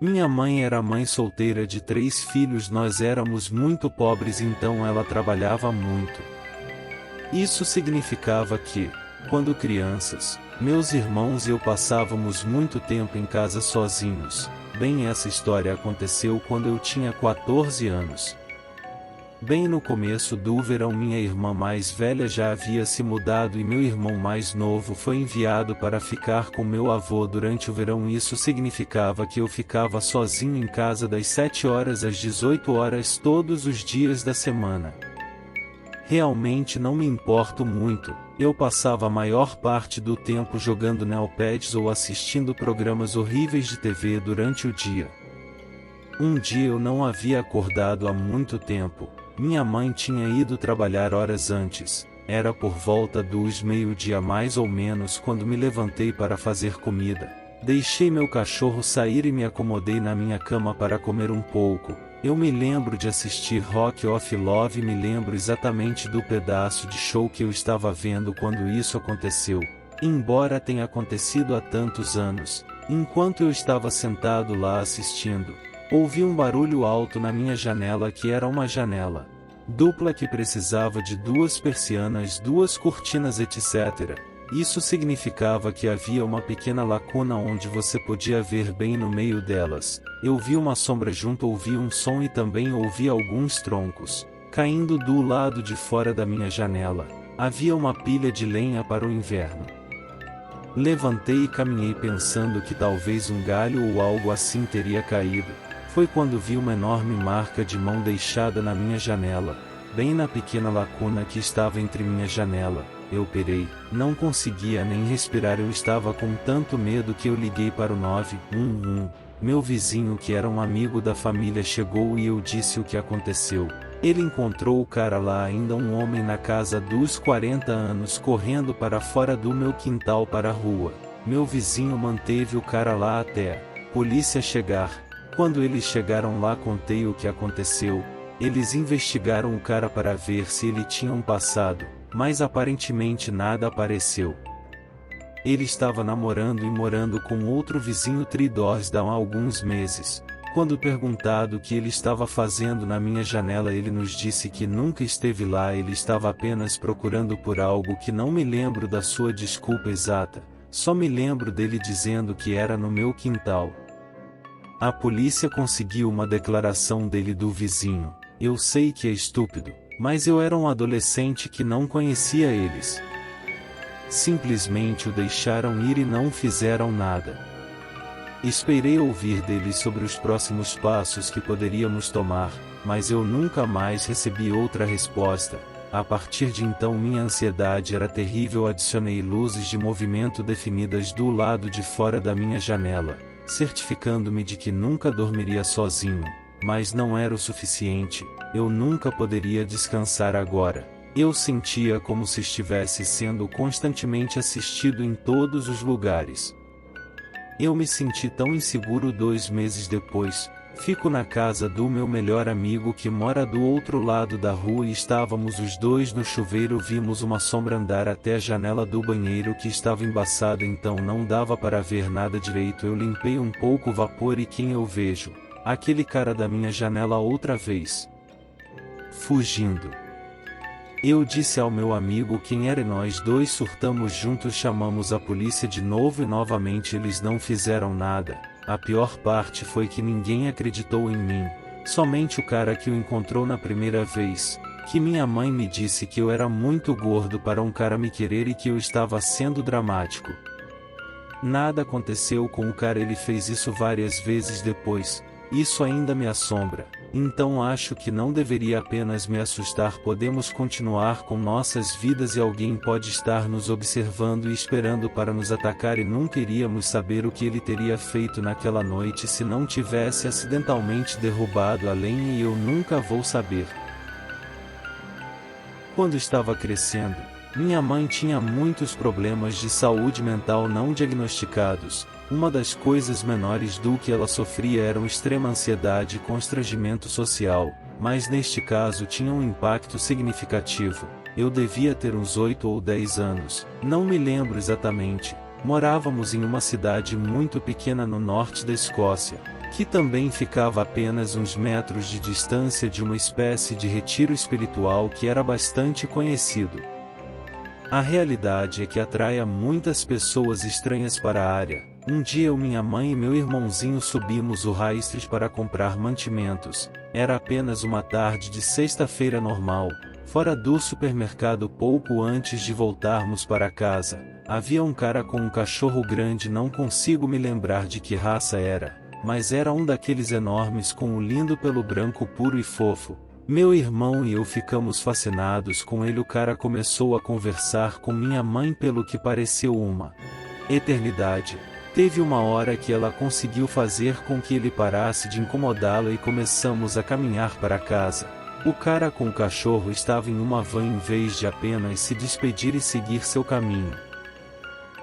Minha mãe era mãe solteira de 3 filhos, nós éramos muito pobres, então ela trabalhava muito. Isso significava que, quando crianças, meus irmãos e eu passávamos muito tempo em casa sozinhos. Bem, essa história aconteceu quando eu tinha 14 anos. Bem no começo do verão, minha irmã mais velha já havia se mudado e meu irmão mais novo foi enviado para ficar com meu avô durante o verão. Isso significava que eu ficava sozinho em casa das 7 horas às 18 horas todos os dias da semana. Realmente não me importo muito, eu passava a maior parte do tempo jogando Neopads ou assistindo programas horríveis de TV durante o dia. Um dia eu não havia acordado há muito tempo, minha mãe tinha ido trabalhar horas antes, era por volta dos meio-dia mais ou menos quando me levantei para fazer comida. Deixei meu cachorro sair e me acomodei na minha cama para comer um pouco. Eu me lembro de assistir Rock of Love e me lembro exatamente do pedaço de show que eu estava vendo quando isso aconteceu. Embora tenha acontecido há tantos anos, enquanto eu estava sentado lá assistindo, ouvi um barulho alto na minha janela, que era uma janela dupla que precisava de 2 persianas, 2 cortinas, etc. Isso significava que havia uma pequena lacuna onde você podia ver bem no meio delas. Eu vi uma sombra junto, ouvi um som e também ouvi alguns troncos caindo do lado de fora da minha janela. Havia uma pilha de lenha para o inverno. Levantei e caminhei pensando que talvez um galho ou algo assim teria caído. Foi quando vi uma enorme marca de mão deixada na minha janela, bem na pequena lacuna que estava entre minha janela. Eu pirei, não conseguia nem respirar, eu estava com tanto medo que eu liguei para o 911. Meu vizinho, que era um amigo da família, chegou e eu disse o que aconteceu. Ele encontrou o cara lá, ainda um homem na casa dos 40 anos, correndo para fora do meu quintal para a rua. Meu vizinho manteve o cara lá até a polícia chegar. Quando eles chegaram lá, contei o que aconteceu. Eles investigaram o cara para ver se ele tinha um passado, mas aparentemente nada apareceu. Ele estava namorando e morando com outro vizinho Tridors há alguns meses. Quando perguntado o que ele estava fazendo na minha janela, ele nos disse que nunca esteve lá, ele estava apenas procurando por algo que não me lembro da sua desculpa exata, só me lembro dele dizendo que era no meu quintal. A polícia conseguiu uma declaração dele do vizinho. Eu sei que é estúpido, mas eu era um adolescente que não conhecia eles. Simplesmente o deixaram ir e não fizeram nada. Esperei ouvir deles sobre os próximos passos que poderíamos tomar, mas eu nunca mais recebi outra resposta. A partir de então minha ansiedade era terrível. Adicionei luzes de movimento definidas do lado de fora da minha janela, certificando-me de que nunca dormiria sozinho, mas não era o suficiente. Eu nunca poderia descansar agora. Eu sentia como se estivesse sendo constantemente assistido em todos os lugares. Eu me senti tão inseguro. 2 meses depois, fico na casa do meu melhor amigo que mora do outro lado da rua e estávamos os dois no chuveiro. Vimos uma sombra andar até a janela do banheiro que estava embaçada, então não dava para ver nada direito. Eu limpei um pouco o vapor e quem eu vejo? Aquele cara da minha janela outra vez, fugindo. Eu disse ao meu amigo quem era e nós dois surtamos juntos. Chamamos a polícia de novo e novamente eles não fizeram nada. A pior parte foi que ninguém acreditou em mim, somente o cara que o encontrou na primeira vez, que minha mãe me disse que eu era muito gordo para um cara me querer e que eu estava sendo dramático. Nada aconteceu com o cara, ele fez isso várias vezes depois. Isso ainda me assombra. Então acho que não deveria apenas me assustar. Podemos continuar com nossas vidas e alguém pode estar nos observando e esperando para nos atacar e nunca iríamos saber o que ele teria feito naquela noite se não tivesse acidentalmente derrubado a lenha, e eu nunca vou saber. Quando estava crescendo, minha mãe tinha muitos problemas de saúde mental não diagnosticados. Uma das coisas menores do que ela sofria era extrema ansiedade e constrangimento social, mas neste caso tinha um impacto significativo. Eu devia ter uns 8 ou 10 anos, não me lembro exatamente. Morávamos em uma cidade muito pequena no norte da Escócia. que também ficava a apenas uns metros de distância de uma espécie de retiro espiritual que era bastante conhecido. A realidade é que atrai muitas pessoas estranhas para a área. Um dia eu, minha mãe e meu irmãozinho subimos o High Street para comprar mantimentos. Era apenas uma tarde de sexta-feira normal, fora do supermercado pouco antes de voltarmos para casa. Havia um cara com um cachorro grande, não consigo me lembrar de que raça era, mas era um daqueles enormes com um lindo pelo branco puro e fofo. Meu irmão e eu ficamos fascinados com ele. O cara começou a conversar com minha mãe pelo que pareceu uma eternidade. Teve uma hora que ela conseguiu fazer com que ele parasse de incomodá-la e começamos a caminhar para casa. O cara com o cachorro estava em uma van em vez de apenas se despedir e seguir seu caminho.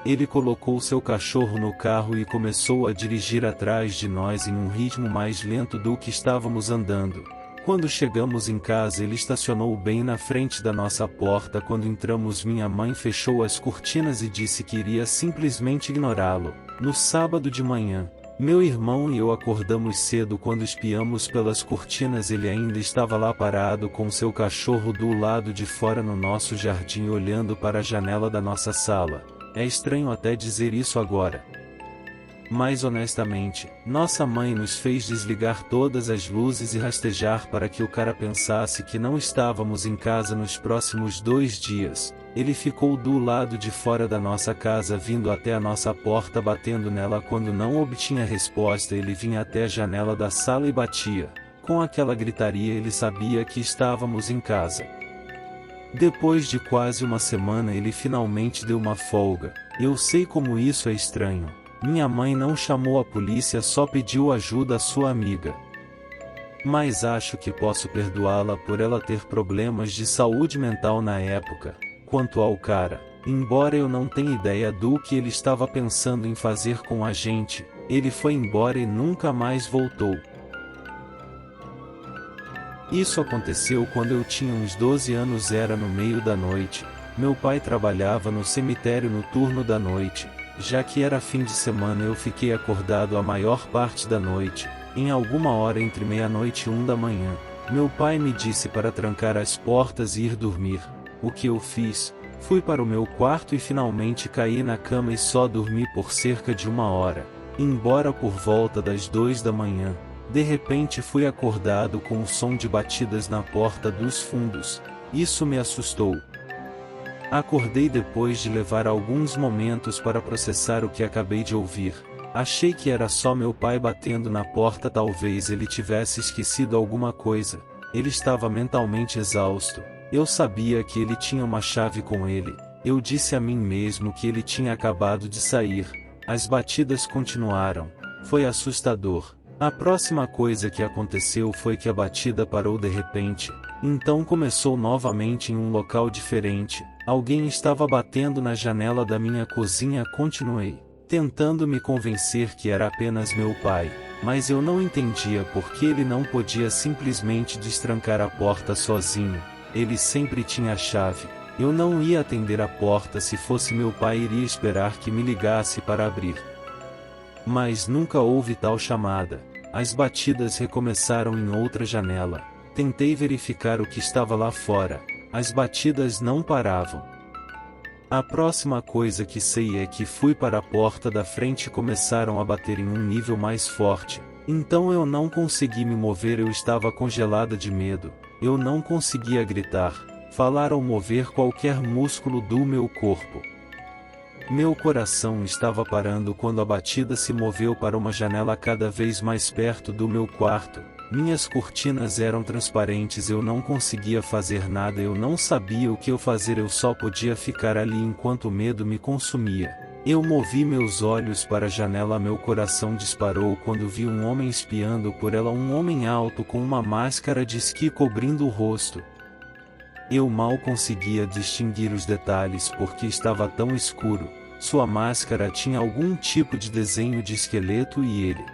Ele colocou seu cachorro no carro e começou a dirigir atrás de nós em um ritmo mais lento do que estávamos andando. Quando chegamos em casa, ele estacionou bem na frente da nossa porta. Quando entramos, minha mãe fechou as cortinas e disse que iria simplesmente ignorá-lo. No sábado de manhã, meu irmão e eu acordamos cedo. Quando espiamos pelas cortinas, ele ainda estava lá parado com seu cachorro do lado de fora no nosso jardim, olhando para a janela da nossa sala. É estranho até dizer isso agora, mas honestamente, nossa mãe nos fez desligar todas as luzes e rastejar para que o cara pensasse que não estávamos em casa nos próximos 2 dias. Ele ficou do lado de fora da nossa casa, vindo até a nossa porta, batendo nela. Quando não obtinha resposta, ele vinha até a janela da sala e batia. Com aquela gritaria, ele sabia que estávamos em casa. Depois de quase uma semana, ele finalmente deu uma folga. Eu sei como isso é estranho. Minha mãe não chamou a polícia, só pediu ajuda à sua amiga. Mas acho que posso perdoá-la por ela ter problemas de saúde mental na época. Quanto ao cara, embora eu não tenha ideia do que ele estava pensando em fazer com a gente, ele foi embora e nunca mais voltou. Isso aconteceu quando eu tinha uns 12 anos, era no meio da noite. Meu pai trabalhava no cemitério no turno da noite. Já que era fim de semana, eu fiquei acordado a maior parte da noite. Em alguma hora entre meia-noite e 1 da manhã, meu pai me disse para trancar as portas e ir dormir. O que eu fiz? Fui para o meu quarto e finalmente caí na cama e só dormi por cerca de 1 hora. Embora por volta das 2 da manhã, de repente fui acordado com o som de batidas na porta dos fundos. Isso me assustou. Acordei depois de levar alguns momentos para processar o que acabei de ouvir. Achei que era só meu pai batendo na porta, talvez ele tivesse esquecido alguma coisa. Ele estava mentalmente exausto. Eu sabia que ele tinha uma chave com ele. Eu disse a mim mesmo que ele tinha acabado de sair. As batidas continuaram. Foi assustador. A próxima coisa que aconteceu foi que a batida parou de repente. Então começou novamente em um local diferente. Alguém estava batendo na janela da minha cozinha. Continuei, tentando me convencer que era apenas meu pai, mas eu não entendia por que ele não podia simplesmente destrancar a porta sozinho. Ele sempre tinha a chave. Eu não ia atender a porta. Se fosse meu pai, iria esperar que me ligasse para abrir. Mas nunca houve tal chamada. As batidas recomeçaram em outra janela. Tentei verificar o que estava lá fora. As batidas não paravam. A próxima coisa que sei é que fui para a porta da frente e começaram a bater em um nível mais forte. Então eu não consegui me mover, eu estava congelada de medo. Eu não conseguia gritar, falar ou mover qualquer músculo do meu corpo. Meu coração estava parando quando a batida se moveu para uma janela cada vez mais perto do meu quarto. Minhas cortinas eram transparentes, eu não conseguia fazer nada, eu não sabia o que eu fazer, eu só podia ficar ali enquanto o medo me consumia. Eu movi meus olhos para a janela, meu coração disparou quando vi um homem espiando por ela, um homem alto com uma máscara de esqui cobrindo o rosto. Eu mal conseguia distinguir os detalhes porque estava tão escuro. Sua máscara tinha algum tipo de desenho de esqueleto e ele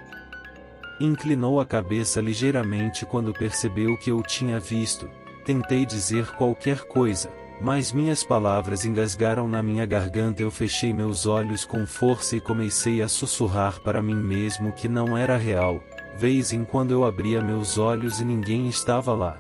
inclinou a cabeça ligeiramente quando percebeu que eu tinha visto. Tentei dizer qualquer coisa, mas minhas palavras engasgaram na minha garganta. Eu fechei meus olhos com força e comecei a sussurrar para mim mesmo que não era real. vez em quando eu abria meus olhos e ninguém estava lá.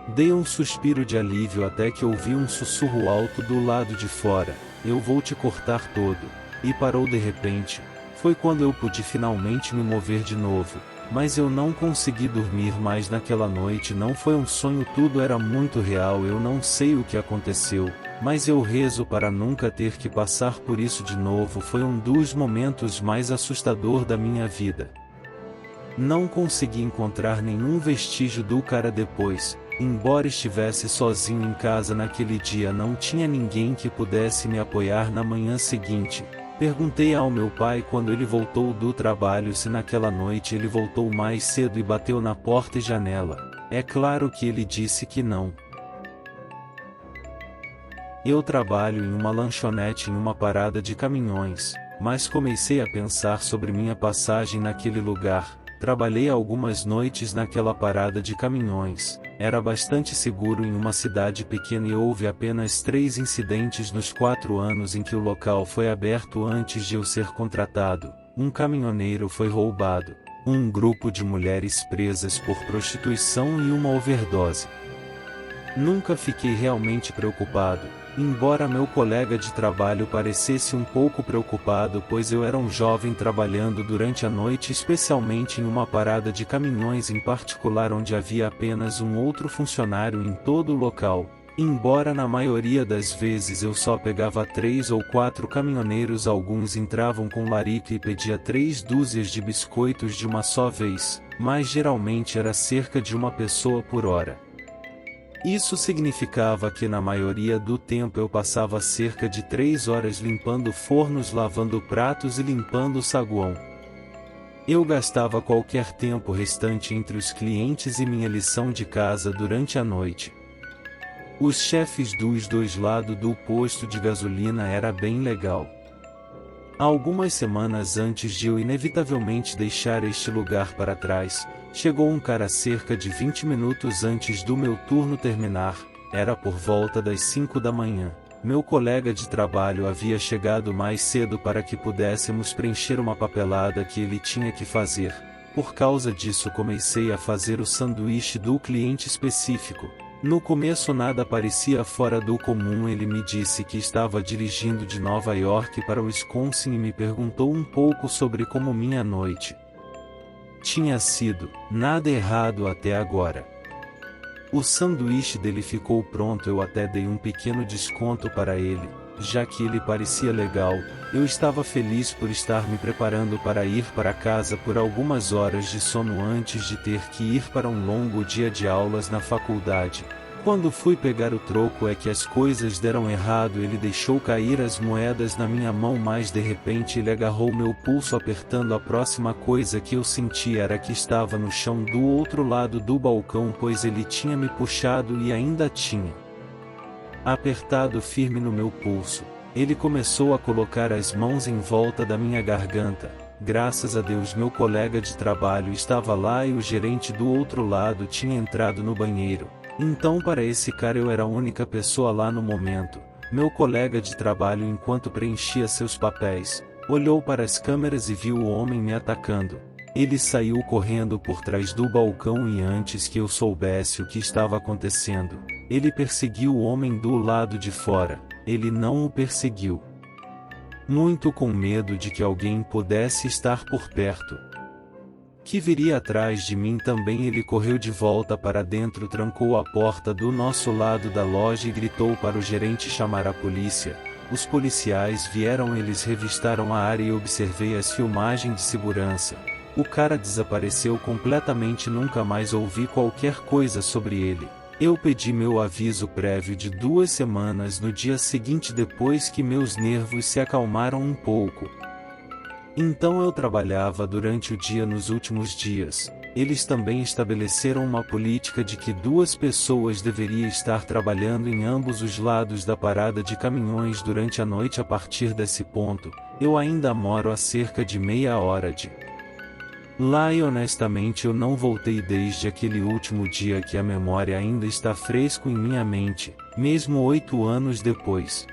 Dei um suspiro de alívio até que ouvi um sussurro alto do lado de fora: "Eu vou te cortar todo", e parou de repente. Foi quando eu pude finalmente me mover de novo, mas eu não consegui dormir mais naquela noite. Não foi um sonho, tudo era muito real. Eu não sei o que aconteceu, mas eu rezo para nunca ter que passar por isso de novo. Foi um dos momentos mais assustadores da minha vida. Não consegui encontrar nenhum vestígio do cara depois. Embora estivesse sozinho em casa naquele dia, não tinha ninguém que pudesse me apoiar. Na manhã seguinte, perguntei ao meu pai quando ele voltou do trabalho se naquela noite ele voltou mais cedo e bateu na porta e janela. É claro que ele disse que não. Eu trabalho em uma lanchonete em uma parada de caminhões, mas comecei a pensar sobre minha passagem naquele lugar. Trabalhei algumas noites naquela parada de caminhões. Era bastante seguro em uma cidade pequena e houve apenas 3 incidentes nos 4 anos em que o local foi aberto antes de eu ser contratado. Um caminhoneiro foi roubado, um grupo de mulheres presas por prostituição e uma overdose. Nunca fiquei realmente preocupado, embora meu colega de trabalho parecesse um pouco preocupado, pois eu era um jovem trabalhando durante a noite, especialmente em uma parada de caminhões em particular onde havia apenas um outro funcionário em todo o local. Embora na maioria das vezes eu só pegava 3 ou 4 caminhoneiros, alguns entravam com larica e pedia 3 dúzias de biscoitos de uma só vez, mas geralmente era cerca de uma pessoa por hora. Isso significava que na maioria do tempo eu passava cerca de 3 horas limpando fornos, lavando pratos e limpando o saguão. Eu gastava qualquer tempo restante entre os clientes e minha lição de casa durante a noite. Os chefes dos dois lados do posto de gasolina era bem legal. Algumas semanas antes de eu inevitavelmente deixar este lugar para trás, chegou um cara cerca de 20 minutos antes do meu turno terminar. Era por volta das 5 da manhã. Meu colega de trabalho havia chegado mais cedo para que pudéssemos preencher uma papelada que ele tinha que fazer. Por causa disso comecei a fazer o sanduíche do cliente específico. No começo nada parecia fora do comum. Ele me disse que estava dirigindo de Nova York para Wisconsin e me perguntou um pouco sobre como minha noite tinha sido. Nada errado até agora. O sanduíche dele ficou pronto. Eu até dei um pequeno desconto para ele, já que ele parecia legal. Eu estava feliz por estar me preparando para ir para casa por algumas horas de sono antes de ter que ir para um longo dia de aulas na faculdade. Quando fui pegar o troco é que as coisas deram errado. Ele deixou cair as moedas na minha mão, mas de repente ele agarrou meu pulso apertando. A próxima coisa que eu senti era que estava no chão do outro lado do balcão, pois ele tinha me puxado e ainda tinha apertado firme no meu pulso. Ele começou a colocar as mãos em volta da minha garganta. Graças a Deus meu colega de trabalho estava lá e o gerente do outro lado tinha entrado no banheiro. Então para esse cara eu era a única pessoa lá no momento. Meu colega de trabalho, enquanto preenchia seus papéis, olhou para as câmeras e viu o homem me atacando. Ele saiu correndo por trás do balcão e antes que eu soubesse o que estava acontecendo, ele perseguiu o homem do lado de fora. Ele não o perseguiu, muito com medo de que alguém pudesse estar por perto, que viria atrás de mim também. Ele correu de volta para dentro, trancou a porta do nosso lado da loja e gritou para o gerente chamar a polícia. Os policiais vieram, eles revistaram a área e observei as filmagens de segurança. O cara desapareceu completamente, nunca mais ouvi qualquer coisa sobre ele. Eu pedi meu aviso prévio de 2 semanas no dia seguinte, depois que meus nervos se acalmaram um pouco. Então eu trabalhava durante o dia. Nos últimos dias, eles também estabeleceram uma política de que 2 pessoas deveriam estar trabalhando em ambos os lados da parada de caminhões durante a noite. A partir desse ponto, eu ainda moro a cerca de meia hora de lá e honestamente eu não voltei desde aquele último dia, que a memória ainda está fresco em minha mente, mesmo 8 anos depois.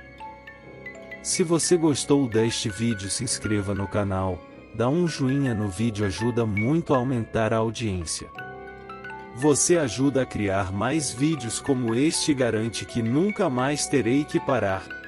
Se você gostou deste vídeo, se inscreva no canal, Dá um joinha no vídeo, ajuda muito a aumentar a audiência. Você ajuda a criar mais vídeos como este e garante que nunca mais terei que parar.